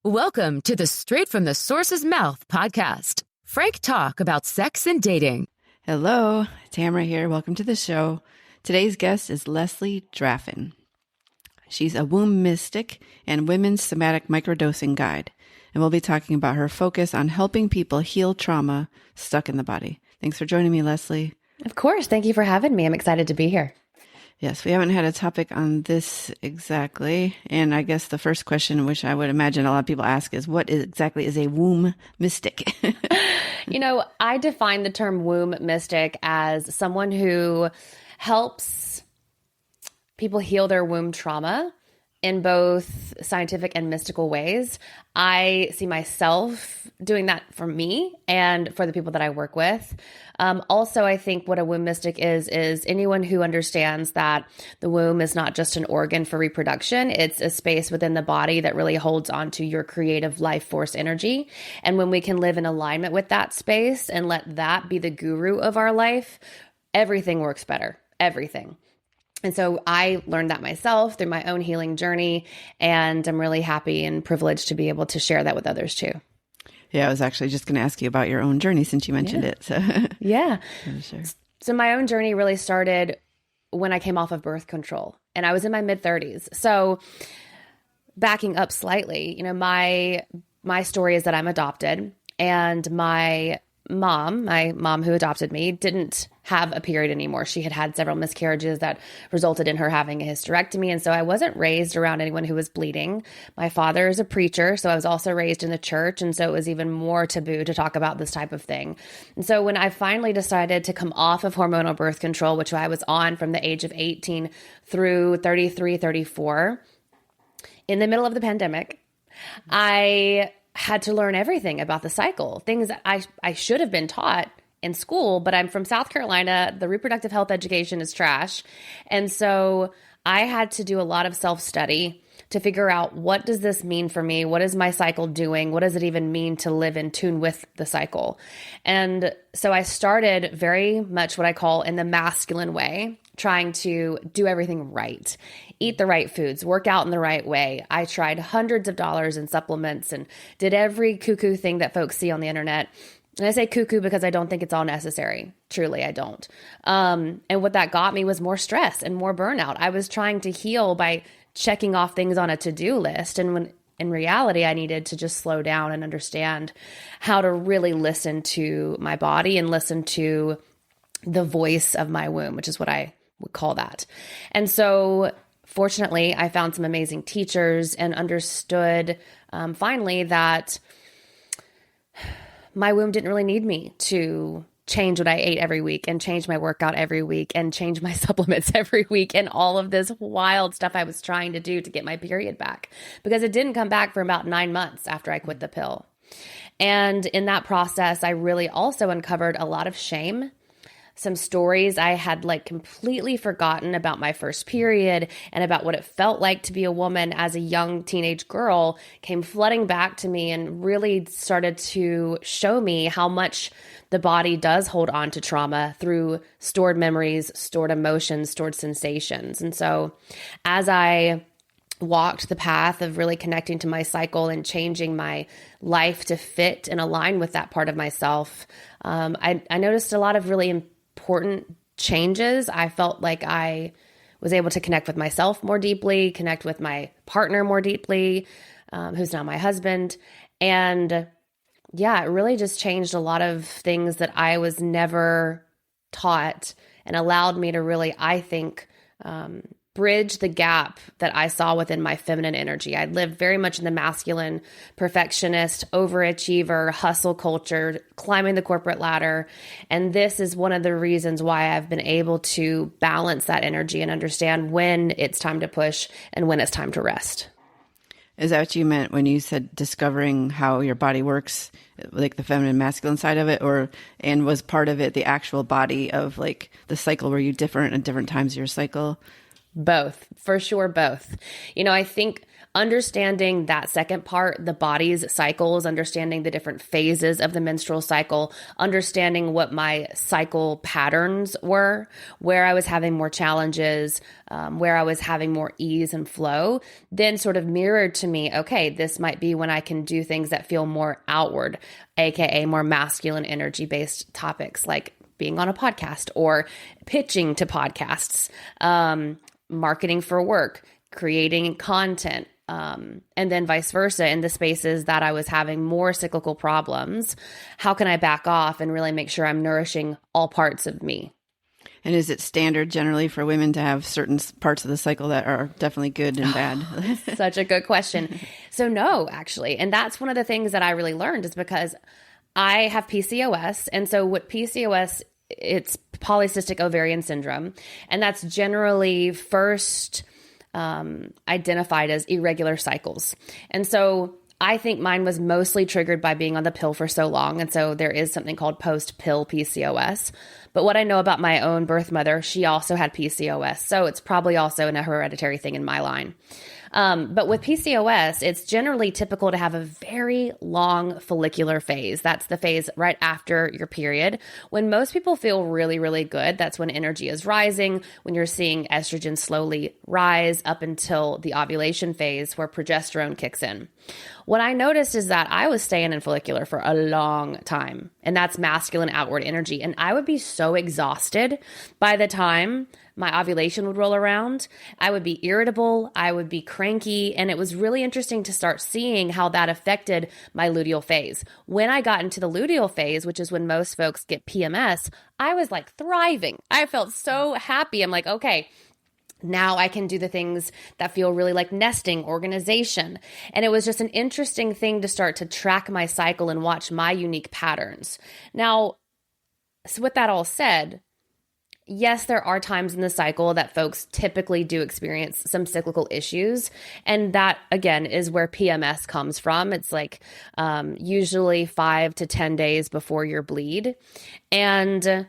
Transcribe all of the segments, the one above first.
Welcome to the Straight from the Source's Mouth podcast. Frank talk about sex and dating. Hello, Tamara here. Welcome to the show. Today's guest is Leslie Draffin. She's a womb mystic and women's somatic microdosing guide, and we'll be talking about her focus on helping people heal trauma stuck in the body. Thanks for joining me, Leslie. Of course. Thank you for having me. I'm excited to be here. Yes, we haven't had a topic on this exactly. And I guess the first question, which I would imagine a lot of people ask, is what exactly is a womb mystic? You know, I define the term womb mystic as someone who helps people heal their womb trauma in both scientific and mystical ways. I see myself doing that for me and for the people that I work with. Also, I think what a womb mystic is anyone who understands that the womb is not just an organ for reproduction. It's a space within the body that really holds onto your creative life force energy. And when we can live in alignment with that space and let that be the guru of our life, everything works better. Everything. And so I learned that myself through my own healing journey, and I'm really happy and privileged to be able to share that with others too. Yeah, I was actually just going to ask you about your own journey since you mentioned it. So. Yeah. Sure. So my own journey really started when I came off of birth control, and I was in my mid-30s. So backing up slightly, you know, my story is that I'm adopted, and my mom who adopted me didn't have a period anymore. She had had several miscarriages that resulted in her having a hysterectomy. And so I wasn't raised around anyone who was bleeding. My father is a preacher, so I was also raised in the church. And so it was even more taboo to talk about this type of thing. And so when I finally decided to come off of hormonal birth control, which I was on from the age of 18 through 33, 34, in the middle of the pandemic, I had to learn everything about the cycle, things that I should have been taught in school, but I'm from South Carolina. The reproductive health education is trash. And so I had to do a lot of self-study to figure out, what does this mean for me? What is my cycle doing? What does it even mean to live in tune with the cycle? And so I started very much what I call in the masculine way, trying to do everything right, eat the right foods, work out in the right way. I tried hundreds of dollars in supplements and did every cuckoo thing that folks see on the internet. And I say cuckoo because I don't think it's all necessary. Truly, I don't. And what that got me was more stress and more burnout. I was trying to heal by checking off things on a to-do list. And when in reality, I needed to just slow down and understand how to really listen to my body and listen to the voice of my womb, which is what I would call that. And so fortunately, I found some amazing teachers and understood finally that my womb didn't really need me to change what I ate every week and change my workout every week and change my supplements every week and all of this wild stuff I was trying to do to get my period back, because it didn't come back for about 9 months after I quit the pill. And in that process, I really also uncovered a lot of shame. Some stories I had completely forgotten about my first period and about what it felt like to be a woman as a young teenage girl came flooding back to me and really started to show me how much the body does hold on to trauma through stored memories, stored emotions, stored sensations. And so as I walked the path of really connecting to my cycle and changing my life to fit and align with that part of myself, I noticed a lot of really important changes. I felt like I was able to connect with myself more deeply, connect with my partner more deeply, who's now my husband. And yeah, it really just changed a lot of things that I was never taught and allowed me to really, I think, bridge the gap that I saw within my feminine energy. I lived very much in the masculine, perfectionist, overachiever, hustle culture, climbing the corporate ladder. And this is one of the reasons why I've been able to balance that energy and understand when it's time to push and when it's time to rest. Is that what you meant when you said discovering how your body works, like the feminine masculine side of it, and was part of it the actual body of the cycle? Were you different at different times of your cycle? Both, for sure, both. You know, I think understanding that second part, the body's cycles, understanding the different phases of the menstrual cycle, understanding what my cycle patterns were, where I was having more challenges, where I was having more ease and flow, then sort of mirrored to me, okay, this might be when I can do things that feel more outward, aka more masculine energy based topics like being on a podcast or pitching to podcasts, marketing for work, creating content, and then vice versa in the spaces that I was having more cyclical problems. How can I back off and really make sure I'm nourishing all parts of me? And is it standard generally for women to have certain parts of the cycle that are definitely good and bad? Such a good question. So no, actually. And that's one of the things that I really learned is because I have PCOS. And so what PCOS, it's polycystic ovarian syndrome. And that's generally first identified as irregular cycles. And so I think mine was mostly triggered by being on the pill for so long. And so there is something called post-pill PCOS. But what I know about my own birth mother, she also had PCOS. So it's probably also a hereditary thing in my line. But with PCOS, it's generally typical to have a very long follicular phase. That's the phase right after your period. When most people feel really, really good, that's when energy is rising, when you're seeing estrogen slowly rise up until the ovulation phase where progesterone kicks in. What I noticed is that I was staying in follicular for a long time, and that's masculine outward energy. And I would be so exhausted by the time my ovulation would roll around. I would be irritable. I would be cranky. And it was really interesting to start seeing how that affected my luteal phase. When I got into the luteal phase, which is when most folks get PMS, I was like thriving. I felt so happy. I'm like, okay, now I can do the things that feel really like nesting, organization. And it was just an interesting thing to start to track my cycle and watch my unique patterns. Now, so with that all said, yes, there are times in the cycle that folks typically do experience some cyclical issues. And that, again, is where PMS comes from. It's like usually 5 to 10 days before your bleed. And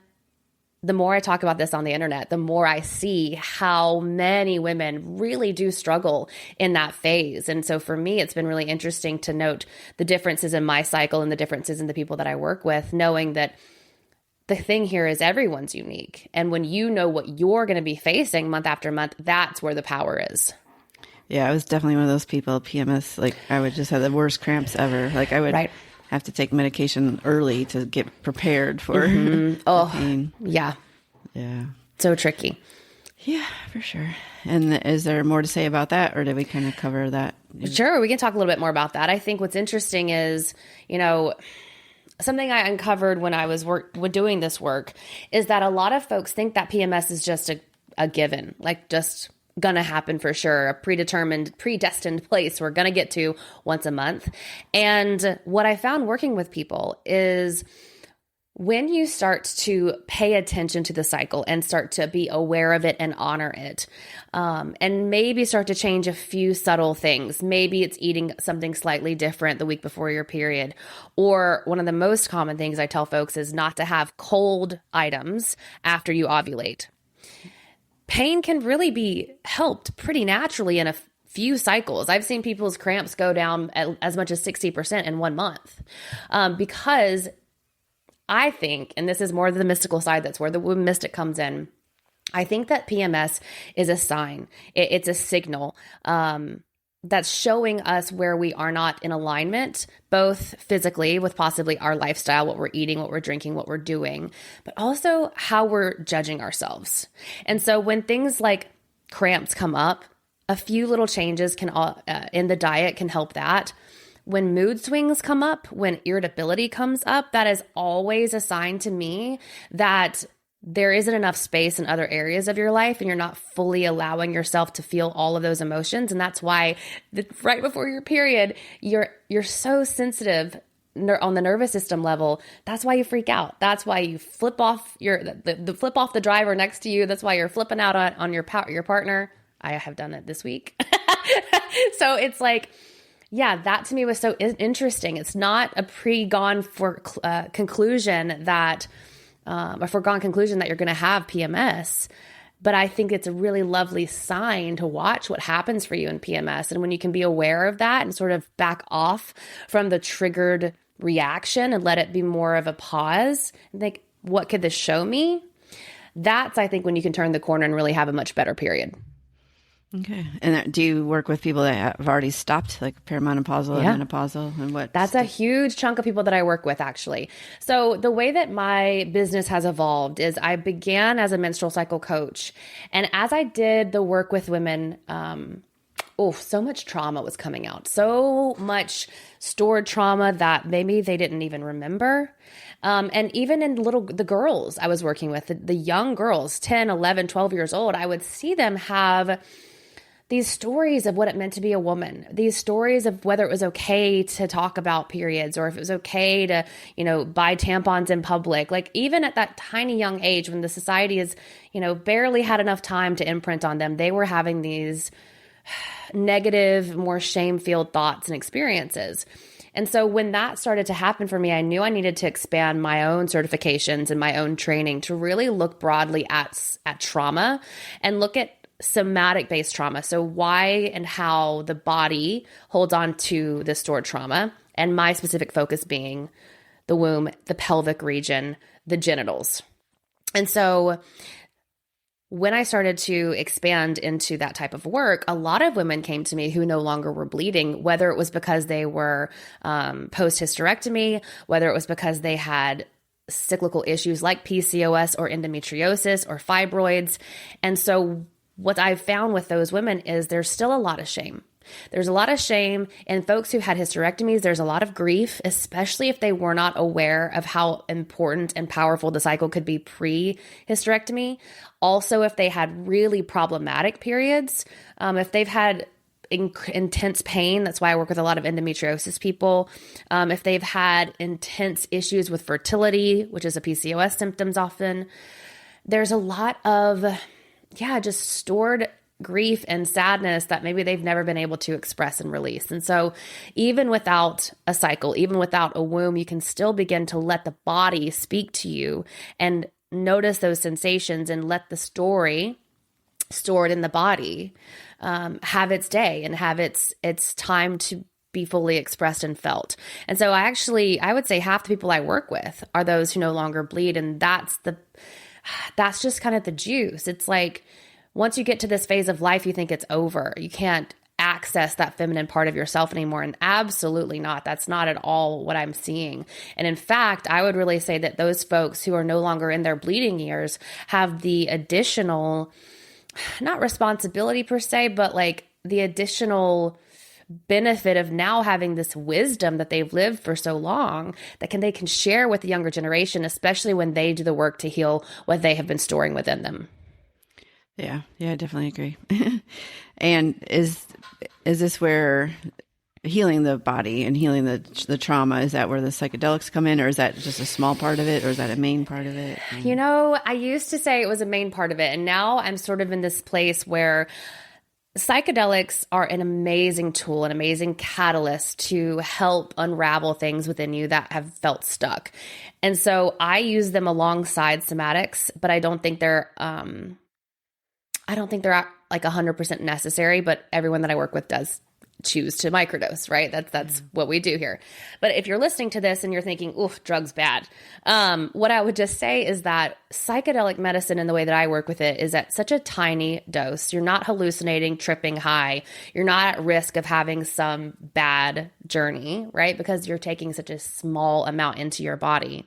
the more I talk about this on the internet, the more I see how many women really do struggle in that phase. And so for me, it's been really interesting to note the differences in my cycle and the differences in the people that I work with, knowing that the thing here is everyone's unique. And when you know what you're going to be facing month after month, that's where the power is. Yeah, I was definitely one of those people, PMS, like I would just have the worst cramps ever. Like I would have to take medication early to get prepared for the pain. Yeah. Yeah. So tricky. Yeah, for sure. And is there more to say about that, or did we kind of cover that? Sure, we can talk a little bit more about that. I think what's interesting is, something I uncovered when I was doing this work is that a lot of folks think that PMS is just a given, like just gonna happen for sure, a predestined place we're gonna get to once a month. And what I found working with people is when you start to pay attention to the cycle and start to be aware of it and honor it, and maybe start to change a few subtle things. Maybe it's eating something slightly different the week before your period. Or one of the most common things I tell folks is not to have cold items after you ovulate. Pain can really be helped pretty naturally in a few cycles. I've seen people's cramps go down as much as 60% in 1 month, because I think, and this is more the mystical side, that's where the womb mystic comes in. I think that PMS is a sign. It's a signal that's showing us where we are not in alignment, both physically with possibly our lifestyle, what we're eating, what we're drinking, what we're doing, but also how we're judging ourselves. And so when things like cramps come up, a few little changes in the diet can help that. When mood swings come up, when irritability comes up, that is always a sign to me that there isn't enough space in other areas of your life and you're not fully allowing yourself to feel all of those emotions. And that's why right before your period, you're so sensitive on the nervous system level. That's why you freak out. That's why you flip off flip off the driver next to you. That's why you're flipping out on your partner. I have done it this week. So it's like, yeah, that to me was so interesting. It's not a foregone conclusion that you're going to have PMS. But I think it's a really lovely sign to watch what happens for you in PMS. And when you can be aware of that and sort of back off from the triggered reaction and let it be more of a pause and think, what could this show me? That's, I think, when you can turn the corner and really have a much better period. Okay. And do you work with people that have already stopped, like perimenopausal and menopausal? And what? That's a huge chunk of people that I work with, actually. So the way that my business has evolved is I began as a menstrual cycle coach. And as I did the work with women, so much trauma was coming out. So much stored trauma that maybe they didn't even remember. And even in the girls I was working with, the young girls, 10, 11, 12 years old, I would see them have these stories of what it meant to be a woman, these stories of whether it was okay to talk about periods or if it was okay to, buy tampons in public. Like even at that tiny young age when the society is, barely had enough time to imprint on them, they were having these negative, more shame-filled thoughts and experiences. And so when that started to happen for me, I knew I needed to expand my own certifications and my own training to really look broadly at trauma and look at somatic-based trauma. So why and how the body holds on to the stored trauma, and my specific focus being the womb, the pelvic region, the genitals. And so when I started to expand into that type of work, a lot of women came to me who no longer were bleeding, whether it was because they were post-hysterectomy, whether it was because they had cyclical issues like PCOS or endometriosis or fibroids. And so what I've found with those women is there's still a lot of shame. There's a lot of shame in folks who had hysterectomies. There's a lot of grief, especially if they were not aware of how important and powerful the cycle could be pre-hysterectomy. Also, if they had really problematic periods, if they've had intense pain, that's why I work with a lot of endometriosis people. If they've had intense issues with fertility, which is a PCOS symptoms often, there's a lot of just stored grief and sadness that maybe they've never been able to express and release. And so even without a cycle, even without a womb, you can still begin to let the body speak to you and notice those sensations and let the story stored in the body have its day and have its time to be fully expressed and felt. And so I would say half the people I work with are those who no longer bleed. And that's just kind of the juice. It's like, once you get to this phase of life, you think it's over. You can't access that feminine part of yourself anymore. And absolutely not. That's not at all what I'm seeing. And in fact, I would really say that those folks who are no longer in their bleeding years have the additional, not responsibility per se, but like the additional benefit of now having this wisdom that they've lived for so long that they can share with the younger generation, especially when they do the work to heal what they have been storing within them. Yeah, I definitely agree. And is this where healing the body and healing the trauma, is that where the psychedelics come in, or is that just a small part of it, or is that a main part of it? I used to say it was a main part of it, and now I'm sort of in this place where psychedelics are an amazing tool, an amazing catalyst to help unravel things within you that have felt stuck. And so I use them alongside somatics, but I don't think they're like 100% necessary, but everyone that I work with does choose to microdose, right? That's what we do here. But if you're listening to this and you're thinking, oof, drugs bad, what I would just say is that psychedelic medicine and the way that I work with it is at such a tiny dose. You're not hallucinating, tripping high. You're not at risk of having some bad journey, right? Because you're taking such a small amount into your body.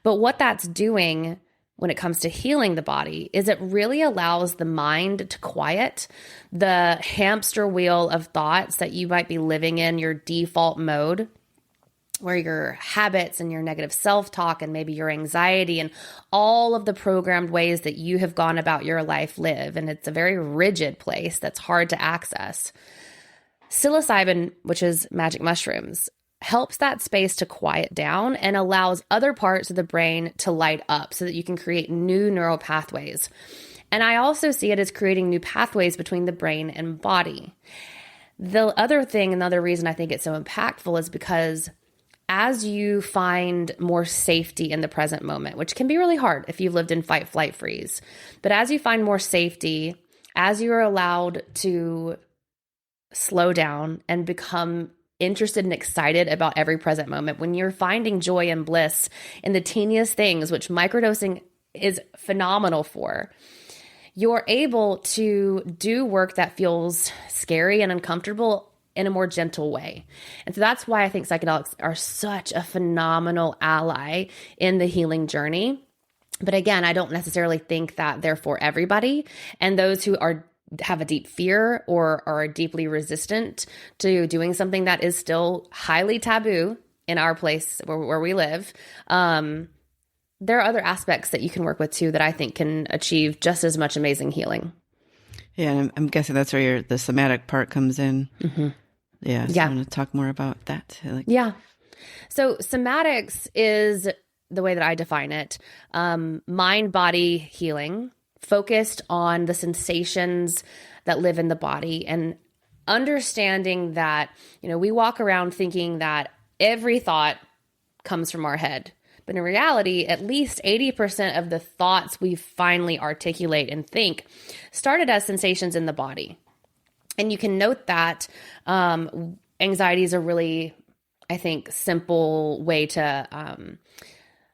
But what that's doing when it comes to healing the body is it really allows the mind to quiet the hamster wheel of thoughts that you might be living in your default mode, where your habits and your negative self-talk and maybe your anxiety and all of the programmed ways that you have gone about your life live. And it's a very rigid place that's hard to access. Psilocybin, which is magic mushrooms, helps that space to quiet down and allows other parts of the brain to light up so that you can create new neural pathways. And I also see it as creating new pathways between the brain and body. The other thing, another reason I think it's so impactful is because as you find more safety in the present moment, which can be really hard if you've lived in fight, flight, freeze, but as you find more safety, as you are allowed to slow down and become interested and excited about every present moment, when you're finding joy and bliss in the teeniest things, which microdosing is phenomenal for, you're able to do work that feels scary and uncomfortable in a more gentle way. And so that's why I think psychedelics are such a phenomenal ally in the healing journey. But again, I don't necessarily think that they're for everybody. And those who have a deep fear or are deeply resistant to doing something that is still highly taboo in our place where we live, there are other aspects that you can work with too that I think can achieve just as much amazing healing. Yeah, and I'm guessing that's where the somatic part comes in. Mm-hmm. Yeah, so I want to talk more about that. Yeah. So somatics is the way that I define it, mind-body healing, focused on the sensations that live in the body, and understanding that, we walk around thinking that every thought comes from our head. But in reality, at least 80% of the thoughts we finally articulate and think started as sensations in the body. And you can note that anxiety is a really, I think, simple way to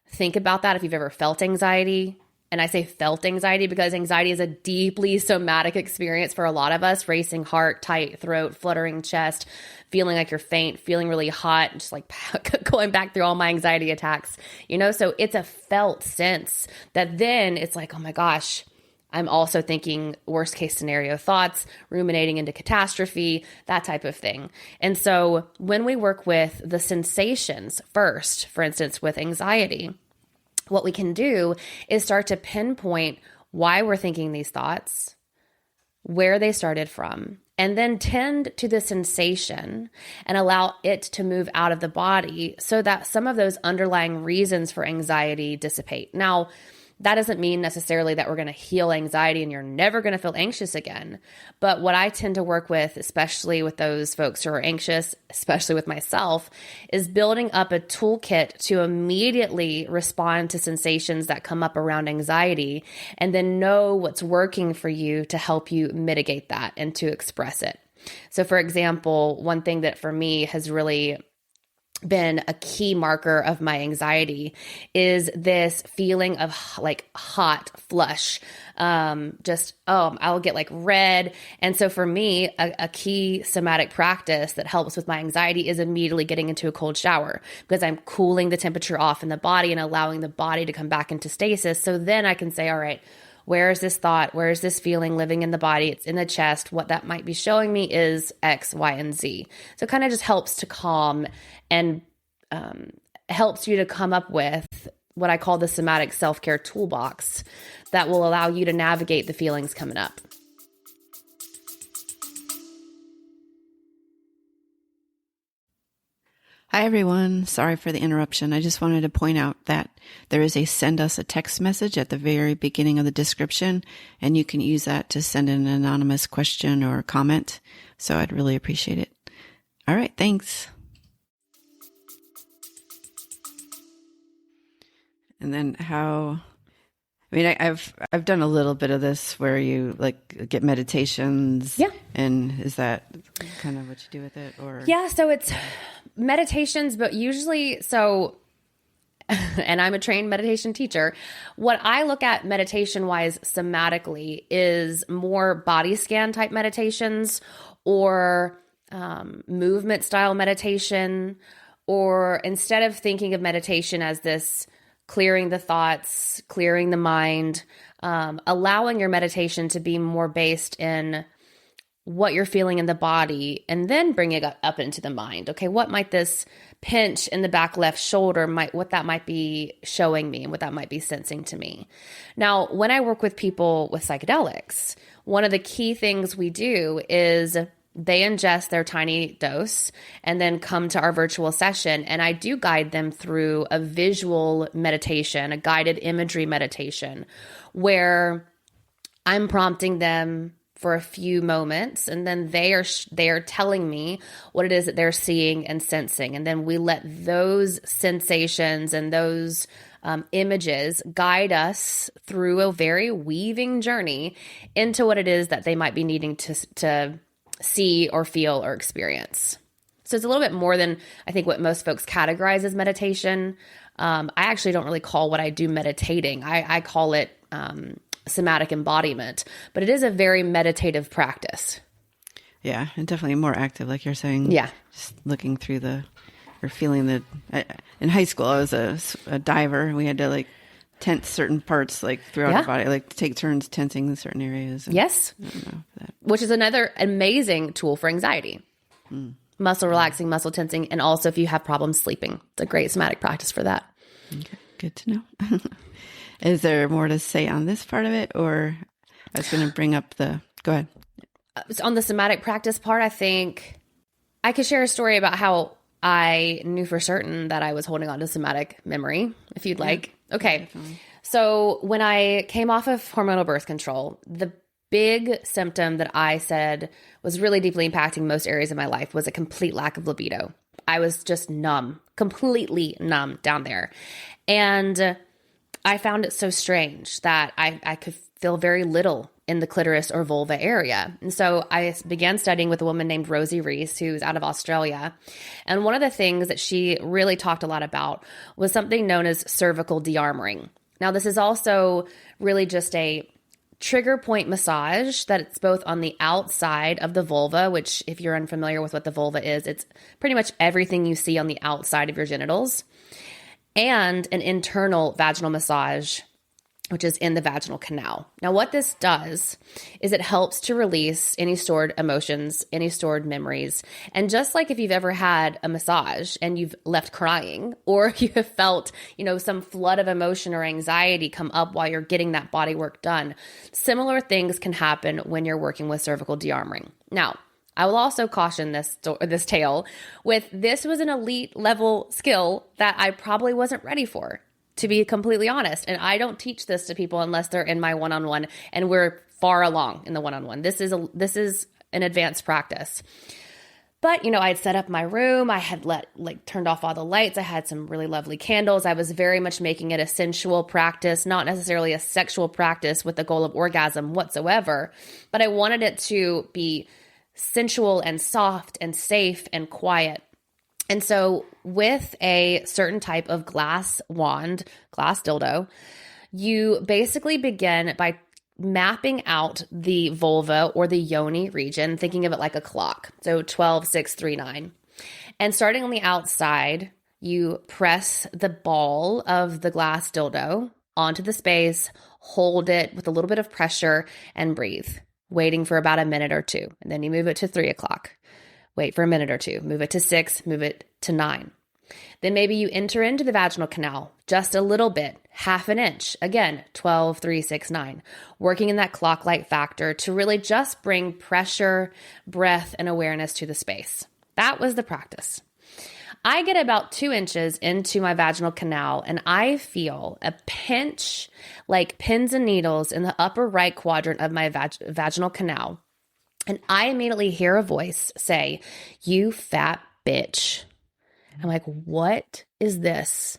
think about that if you've ever felt anxiety. And I say felt anxiety because anxiety is a deeply somatic experience for a lot of us. Racing heart, tight throat, fluttering chest, feeling like you're faint, feeling really hot, just like going back through all my anxiety attacks, So it's a felt sense that then it's like, oh my gosh, I'm also thinking worst case scenario thoughts, ruminating into catastrophe, that type of thing. And so when we work with the sensations first, for instance, with anxiety, what we can do is start to pinpoint why we're thinking these thoughts, where they started from, and then tend to the sensation and allow it to move out of the body so that some of those underlying reasons for anxiety dissipate. Now, that doesn't mean necessarily that we're going to heal anxiety and you're never going to feel anxious again. But what I tend to work with, especially with those folks who are anxious, especially with myself, is building up a toolkit to immediately respond to sensations that come up around anxiety and then know what's working for you to help you mitigate that and to express it. So for example, one thing that for me has really been a key marker of my anxiety is this feeling of like hot flush. I'll get like red. And so for me, a key somatic practice that helps with my anxiety is immediately getting into a cold shower because I'm cooling the temperature off in the body and allowing the body to come back into stasis. So then I can say, all right, where is this thought? Where is this feeling living in the body? It's in the chest. What that might be showing me is X, Y, and Z. So it kind of just helps to calm and helps you to come up with what I call the somatic self-care toolbox that will allow you to navigate the feelings coming up. Hi, everyone. Sorry for the interruption. I just wanted to point out that there is a send us a text message at the very beginning of the description, and you can use that to send an anonymous question or comment. So I'd really appreciate it. All right. Thanks. And then I've done a little bit of this where you like get meditations. Yeah. And is that kind of what you do with it or? Yeah. So it's meditations, but usually, and I'm a trained meditation teacher. What I look at meditation wise somatically is more body scan type meditations or movement style meditation, or instead of thinking of meditation as this clearing the thoughts, clearing the mind, allowing your meditation to be more based in what you're feeling in the body and then bring it up into the mind. Okay, what might this pinch in the back left shoulder, what that might be showing me and what that might be sensing to me. Now, when I work with people with psychedelics, one of the key things we do is they ingest their tiny dose and then come to our virtual session. And I do guide them through a visual meditation, a guided imagery meditation, where I'm prompting them for a few moments, and then they are telling me what it is that they're seeing and sensing. And then we let those sensations and those images guide us through a very weaving journey into what it is that they might be needing to see or feel or experience. So it's a little bit more than I think what most folks categorize as meditation. I actually don't really call what I do meditating. I call it somatic embodiment, but it is a very meditative practice. Yeah, and definitely more active, like you're saying. Yeah. Just looking through or feeling in high school, I was a diver, and we had to like tense certain parts like throughout our body, like take turns tensing in certain areas. Yes. I don't know that. Which is another amazing tool for anxiety. Muscle relaxing, muscle tensing, and also if you have problems sleeping. It's a great somatic practice for that. Okay, good to know. Is there more to say on this part of it, or I was going to bring up go ahead. On the somatic practice part, I think I could share a story about how I knew for certain that I was holding on to somatic memory, if you'd like. Okay. Definitely. So when I came off of hormonal birth control, the big symptom that I said was really deeply impacting most areas of my life was a complete lack of libido. I was just numb, completely numb down there. And I found it so strange that I could feel very little in the clitoris or vulva area. And so I began studying with a woman named Rosie Reese, who's out of Australia. And one of the things that she really talked a lot about was something known as cervical dearmoring. Now, this is also really just a trigger point massage that it's both on the outside of the vulva, which if you're unfamiliar with what the vulva is, it's pretty much everything you see on the outside of your genitals, and an internal vaginal massage, which is in the vaginal canal. Now, what this does is it helps to release any stored emotions, any stored memories. And just like if you've ever had a massage and you've left crying, or you have felt, some flood of emotion or anxiety come up while you're getting that body work done, similar things can happen when you're working with cervical dearmoring. Now, I will also caution this tale with this was an elite level skill that I probably wasn't ready for, to be completely honest. And I don't teach this to people unless they're in my one-on-one and we're far along in the one-on-one. This is an advanced practice. But, I'd set up my room. I had turned off all the lights. I had some really lovely candles. I was very much making it a sensual practice, not necessarily a sexual practice with the goal of orgasm whatsoever. But I wanted it to be sensual and soft and safe and quiet. And so with a certain type of glass wand, glass dildo, you basically begin by mapping out the vulva or the yoni region, thinking of it like a clock. So 12, 6, 3, 9. And starting on the outside, you press the ball of the glass dildo onto the space, hold it with a little bit of pressure, and breathe, waiting for about a minute or two. And then you move it to 3 o'clock. Wait for a minute or two. Move it to 6, move it to 9. Then maybe you enter into the vaginal canal just a little bit, half an inch. Again, 12, 3, 6, 9. Working in that clock-like factor to really just bring pressure, breath, and awareness to the space. That was the practice. I get about 2 inches into my vaginal canal and I feel a pinch like pins and needles in the upper right quadrant of my vaginal canal. And I immediately hear a voice say, "You fat bitch." I'm like, what is this?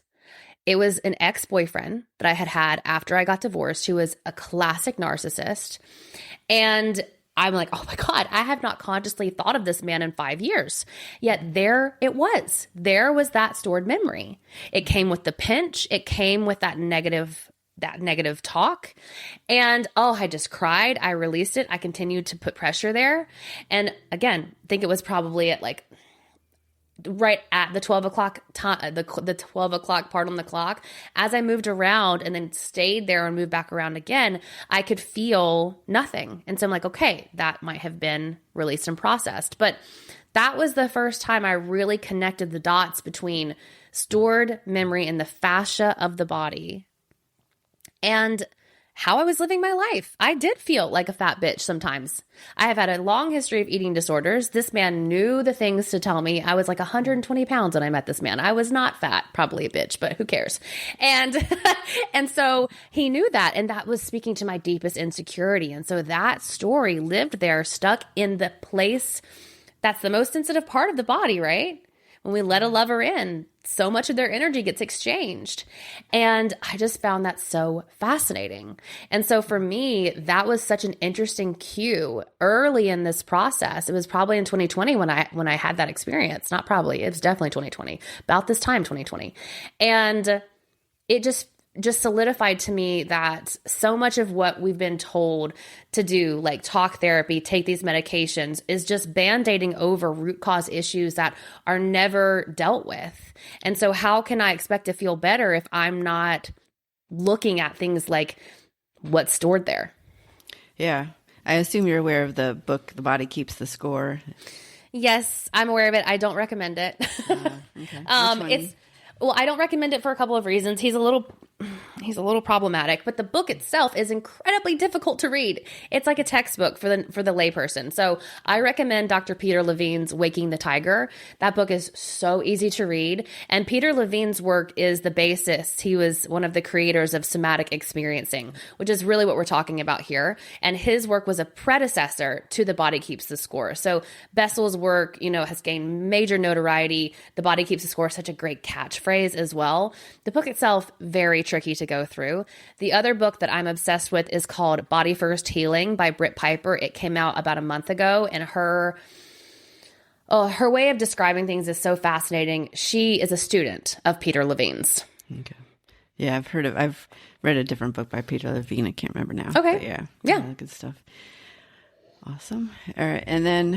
It was an ex-boyfriend that I had after I got divorced, who was a classic narcissist. And I'm like, oh my God, I have not consciously thought of this man in 5 years. Yet there it was. There was that stored memory. It came with the pinch. It came with that negative talk. And I just cried. I released it. I continued to put pressure there. And again, I think it was probably at right at the 12 o'clock time, the 12 o'clock part on the clock. As I moved around and then stayed there and moved back around again, I could feel nothing. And so I'm like, okay, that might have been released and processed. But that was the first time I really connected the dots between stored memory in the fascia of the body and how I was living my life. I did feel like a fat bitch sometimes. I have had a long history of eating disorders. This man knew the things to tell me. I was like 120 pounds when I met this man. I was not fat, probably a bitch, but who cares? And, and so he knew that, and that was speaking to my deepest insecurity. And so that story lived there, stuck in the place that's the most sensitive part of the body, right? When we let a lover in, so much of their energy gets exchanged. And I just found that so fascinating. And so for me, that was such an interesting cue early in this process. It was probably in 2020 when I had that experience. Not probably, it was definitely 2020, about this time, 2020. And it just solidified to me that so much of what we've been told to do, like talk therapy, take these medications, is just band-aiding over root cause issues that are never dealt with. And so how can I expect to feel better if I'm not looking at things like what's stored there? Yeah. I assume you're aware of the book, The Body Keeps the Score. Yes, I'm aware of it. I don't recommend it. Okay. Well, I don't recommend it for a couple of reasons. He's a little problematic, but the book itself is incredibly difficult to read. It's like a textbook for the layperson. So I recommend Dr. Peter Levine's Waking the Tiger. That book is so easy to read. And Peter Levine's work is the basis. He was one of the creators of somatic experiencing, which is really what we're talking about here. And his work was a predecessor to The Body Keeps the Score. So Bessel's work, has gained major notoriety. The Body Keeps the Score is such a great catchphrase as well. The book itself, very tricky to go through. The other book that I'm obsessed with is called Body First Healing by Britt Piper. It came out about a month ago, and her way of describing things is so fascinating. She is a student of Peter Levine's. Okay. Yeah, I've read a different book by Peter Levine. I can't remember now. Okay. But yeah. Good stuff. Awesome. All right. And then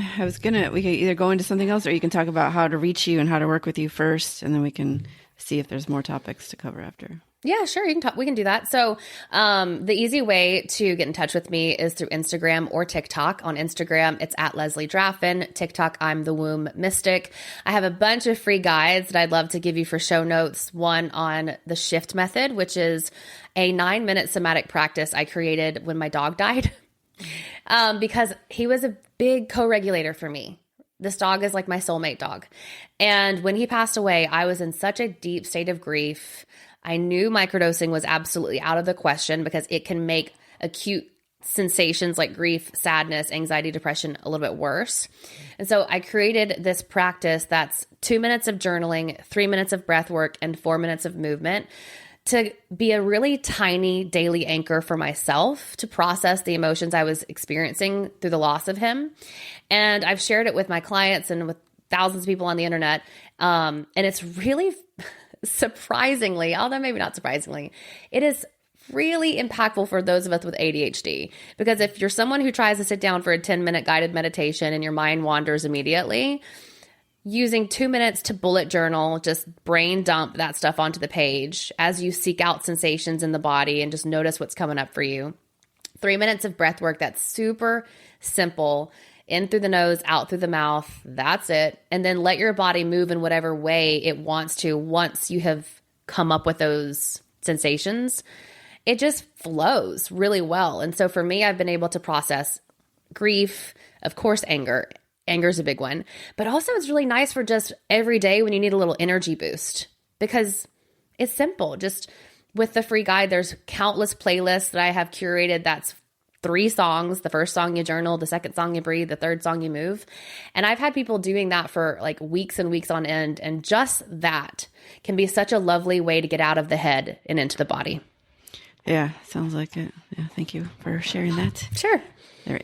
we could either go into something else, or you can talk about how to reach you and how to work with you first, and then we can see if there's more topics to cover after. Yeah, sure. We can do that. So the easy way to get in touch with me is through Instagram or TikTok. On Instagram, it's at Leslie Draffin. TikTok, I'm the Womb Mystic. I have a bunch of free guides that I'd love to give you for show notes. One on the shift method, which is a 9-minute somatic practice I created when my dog died because he was a big co-regulator for me. This dog is like my soulmate dog. And when he passed away, I was in such a deep state of grief. I knew microdosing was absolutely out of the question because it can make acute sensations like grief, sadness, anxiety, depression a little bit worse. And so I created this practice that's 2 minutes of journaling, 3 minutes of breath work, and 4 minutes of movement to be a really tiny daily anchor for myself to process the emotions I was experiencing through the loss of him. And I've shared it with my clients and with thousands of people on the internet. And it's really surprisingly, although maybe not surprisingly, it is really impactful for those of us with ADHD. Because if you're someone who tries to sit down for a 10-minute guided meditation and your mind wanders immediately, using 2 minutes to bullet journal, just brain dump that stuff onto the page as you seek out sensations in the body and just notice what's coming up for you. 3 minutes of breath work that's super simple. In through the nose, out through the mouth. That's it. And then let your body move in whatever way it wants to once you have come up with those sensations. It just flows really well. And so for me, I've been able to process grief, of course, anger. Anger is a big one. But also it's really nice for just every day when you need a little energy boost because it's simple. Just with the free guide, there's countless playlists that I have curated that's 3 songs. The first song you journal, the second song you breathe, the third song you move. And I've had people doing that for like weeks and weeks on end. And just that can be such a lovely way to get out of the head and into the body. Yeah, sounds like it. Yeah, thank you for sharing that. Sure. Is there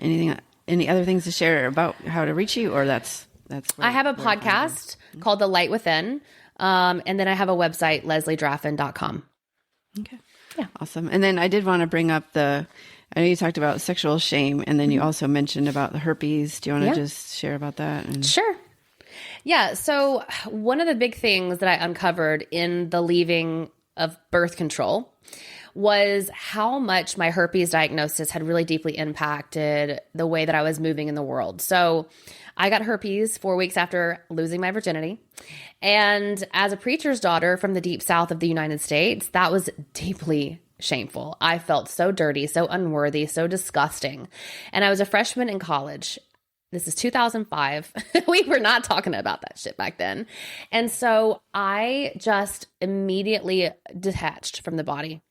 any other things to share about how to reach you, or that's I have a podcast called The Light Within. And then I have a website, lesliedraffin.com. Okay. Yeah. Awesome. And then I did want to bring up I know you talked about sexual shame, and then you also mentioned about the herpes. Do you want to just share about that? Sure. Yeah. So one of the big things that I uncovered in the leaving of birth control was how much my herpes diagnosis had really deeply impacted the way that I was moving in the world. So I got herpes 4 weeks after losing my virginity. And as a preacher's daughter from the deep south of the United States, that was deeply shameful. I felt so dirty, so unworthy, so disgusting. And I was a freshman in college. This is 2005. We were not talking about that shit back then. And so I just immediately detached from the body.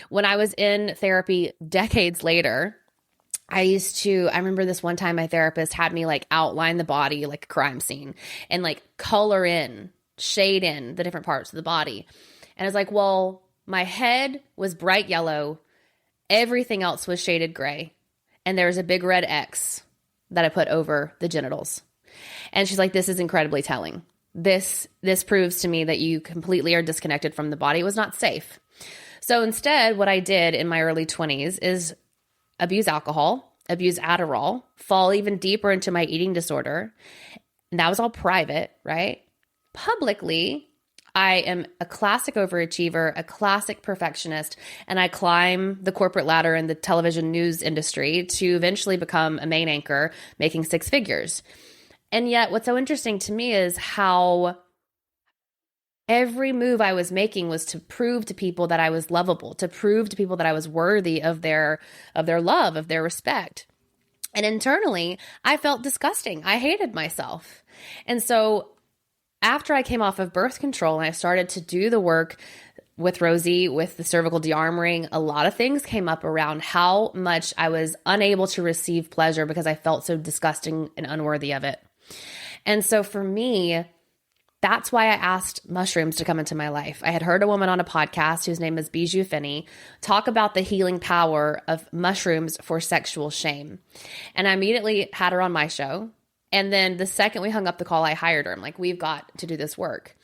When I was in therapy decades later, I remember this one time my therapist had me like outline the body like a crime scene and like color in, shade in the different parts of the body. And I was like, well, my head was bright yellow. Everything else was shaded gray. And there was a big red X that I put over the genitals. And she's like, this is incredibly telling. This proves to me that you completely are disconnected from the body. It was not safe. So instead, what I did in my early 20s is abuse alcohol, abuse Adderall, fall even deeper into my eating disorder. And that was all private, right? Publicly, I am a classic overachiever, a classic perfectionist, and I climb the corporate ladder in the television news industry to eventually become a main anchor, making six figures. And yet, what's so interesting to me is how every move I was making was to prove to people that I was lovable, to prove to people that I was worthy of their love, of their respect. And internally, I felt disgusting. I hated myself. And so after I came off of birth control and I started to do the work with Rosie, with the cervical dearmoring, a lot of things came up around how much I was unable to receive pleasure because I felt so disgusting and unworthy of it. And so for me, that's why I asked mushrooms to come into my life. I had heard a woman on a podcast whose name is Bijou Finney talk about the healing power of mushrooms for sexual shame. And I immediately had her on my show. And then the second we hung up the call, I hired her. I'm like, we've got to do this work.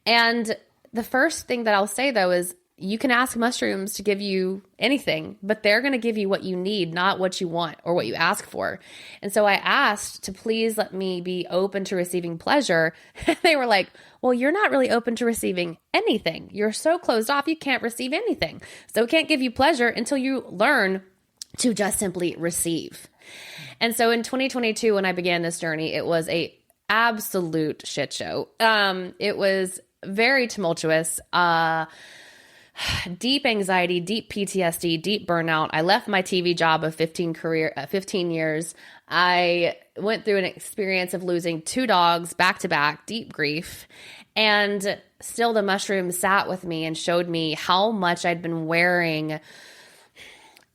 And the first thing that I'll say, though, is you can ask mushrooms to give you anything, but they're going to give you what you need, not what you want or what you ask for. And so I asked to please let me be open to receiving pleasure. They were like, well, you're not really open to receiving anything. You're so closed off, you can't receive anything. So we can't give you pleasure until you learn to just simply receive. And so in 2022, when I began this journey, it was a absolute shit show. It was very tumultuous, deep anxiety, deep PTSD, deep burnout. I left my TV job of 15 years. I went through an experience of losing 2 dogs back to back, deep grief. And still the mushrooms sat with me and showed me how much I'd been wearing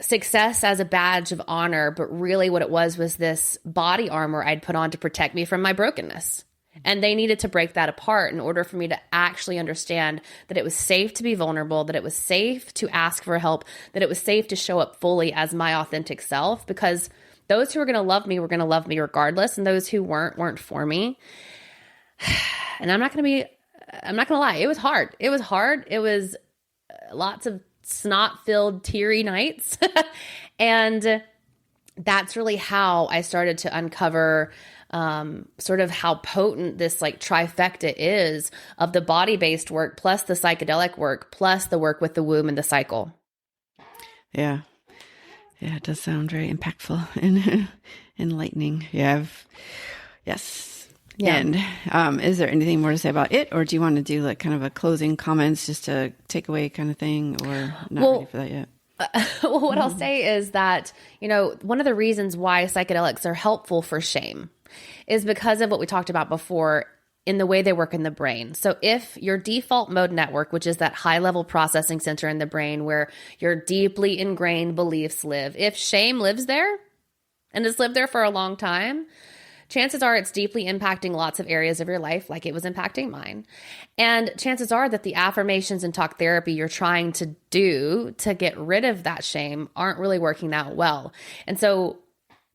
success as a badge of honor, but really what it was this body armor I'd put on to protect me from my brokenness. And they needed to break that apart in order for me to actually understand that it was safe to be vulnerable, that it was safe to ask for help, that it was safe to show up fully as my authentic self, because those who were going to love me were going to love me regardless, and those who weren't for me. And I'm not going to lie, it was hard. It was lots of snot-filled, teary nights. And that's really how I started to uncover sort of how potent this like trifecta is of the body-based work, plus the psychedelic work, plus the work with the womb and the cycle. Yeah. Yeah, it does sound very impactful and enlightening. Yes. Yeah. And is there anything more to say about it, or do you want to do like kind of a closing comments, just a takeaway kind of thing, or not ready for that yet? Well, what I'll say is that, one of the reasons why psychedelics are helpful for shame is because of what we talked about before in the way they work in the brain. So if your default mode network, which is that high-level processing center in the brain where your deeply ingrained beliefs live, if shame lives there and has lived there for a long time, chances are it's deeply impacting lots of areas of your life, like it was impacting mine. And chances are that the affirmations and talk therapy you're trying to do to get rid of that shame aren't really working that well. And so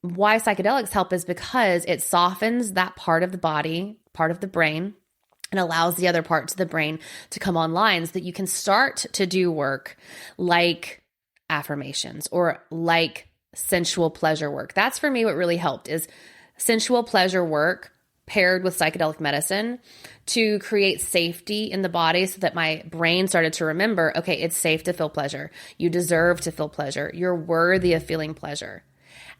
why psychedelics help is because it softens that part of the body, part of the brain, and allows the other parts of the brain to come online so that you can start to do work like affirmations or like sensual pleasure work. That's for me what really helped is sensual pleasure work paired with psychedelic medicine to create safety in the body so that my brain started to remember, okay, it's safe to feel pleasure. You deserve to feel pleasure. You're worthy of feeling pleasure.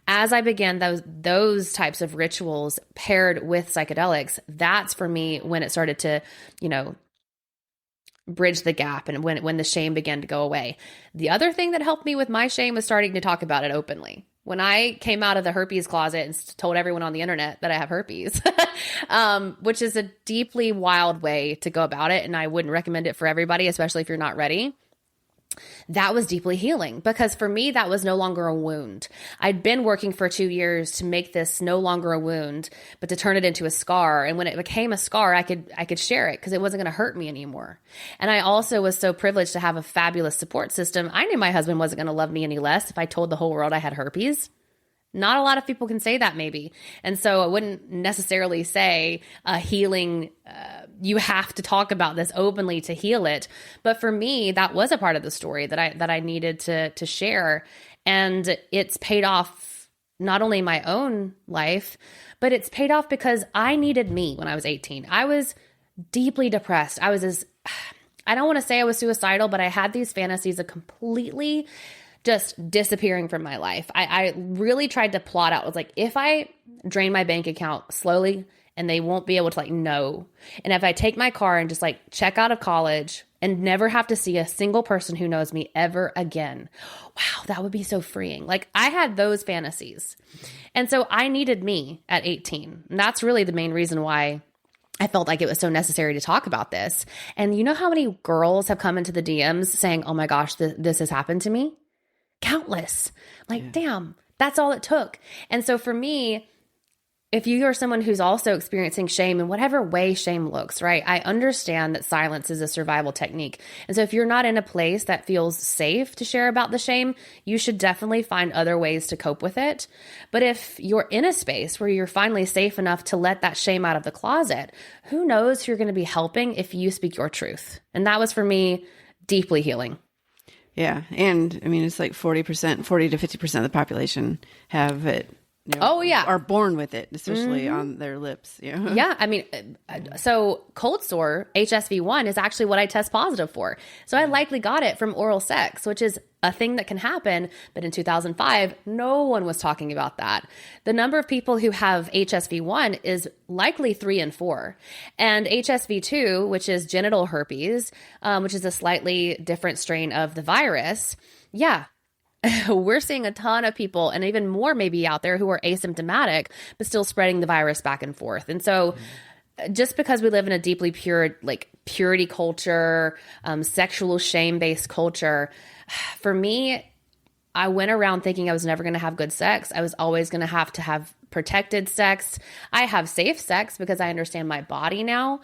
As I began those types of rituals paired with psychedelics, that's for me when it started to, bridge the gap and when the shame began to go away. The other thing that helped me with my shame was starting to talk about it openly. When I came out of the herpes closet and told everyone on the internet that I have herpes, which is a deeply wild way to go about it, and I wouldn't recommend it for everybody, especially if you're not ready. That was deeply healing, because for me, that was no longer a wound. I'd been working for 2 years to make this no longer a wound, but to turn it into a scar. And when it became a scar, I could share it because it wasn't going to hurt me anymore. And I also was so privileged to have a fabulous support system. I knew my husband wasn't going to love me any less if I told the whole world I had herpes. Not a lot of people can say that, maybe. And so I wouldn't necessarily say healing, you have to talk about this openly to heal it. But for me, that was a part of the story that I needed to share. And it's paid off not only in my own life, but it's paid off because I needed me when I was 18. I was deeply depressed. I don't want to say I was suicidal, but I had these fantasies of completely just disappearing from my life. I really tried to plot out. I was like, if I drain my bank account slowly and they won't be able to know, and if I take my car and just check out of college and never have to see a single person who knows me ever again, wow, that would be so freeing. I had those fantasies. And so I needed me at 18. And that's really the main reason why I felt like it was so necessary to talk about this. And you know how many girls have come into the DMs saying, oh my gosh, this has happened to me? Countless. Damn, that's all it took. And so for me, if you are someone who's also experiencing shame in whatever way shame looks, right? I understand that silence is a survival technique. And so if you're not in a place that feels safe to share about the shame, you should definitely find other ways to cope with it. But if you're in a space where you're finally safe enough to let that shame out of the closet, who knows who you're going to be helping if you speak your truth. And that was for me deeply healing. Yeah. And I mean, it's 40 to 50% of the population have it. Are born with it, especially on their lips. Yeah. I mean, so cold sore, HSV1 is actually what I test positive for. So I likely got it from oral sex, which is a thing that can happen. But in 2005, no one was talking about that. The number of people who have HSV1 is likely 3 in 4. And HSV2, which is genital herpes, which is a slightly different strain of the virus. Yeah. We're seeing a ton of people, and even more maybe out there, who are asymptomatic, but still spreading the virus back and forth. And so just because we live in a deeply pure, purity culture, sexual shame-based culture, for me, I went around thinking I was never going to have good sex. I was always going to have protected sex. I have safe sex because I understand my body now.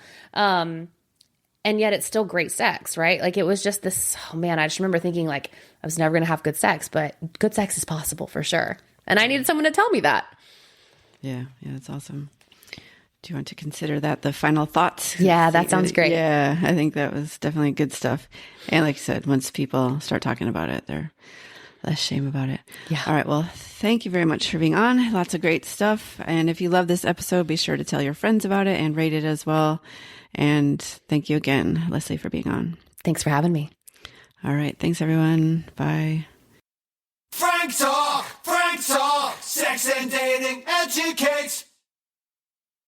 And yet it's still great sex, right? It was just this, oh man, I just remember thinking I was never going to have good sex, but good sex is possible for sure. And I needed someone to tell me that. Yeah. Yeah. That's awesome. Do you want to consider that the final thoughts? Yeah, that sounds great. Yeah. I think that was definitely good stuff. And like I said, once people start talking about it, they're less shame about it. Yeah. All right. Well, thank you very much for being on. Lots of great stuff. And if you love this episode, be sure to tell your friends about it and rate it as well. And thank you again, Leslie, for being on. Thanks for having me. All right. Thanks, everyone. Bye. Frank Talk, sex and dating educates.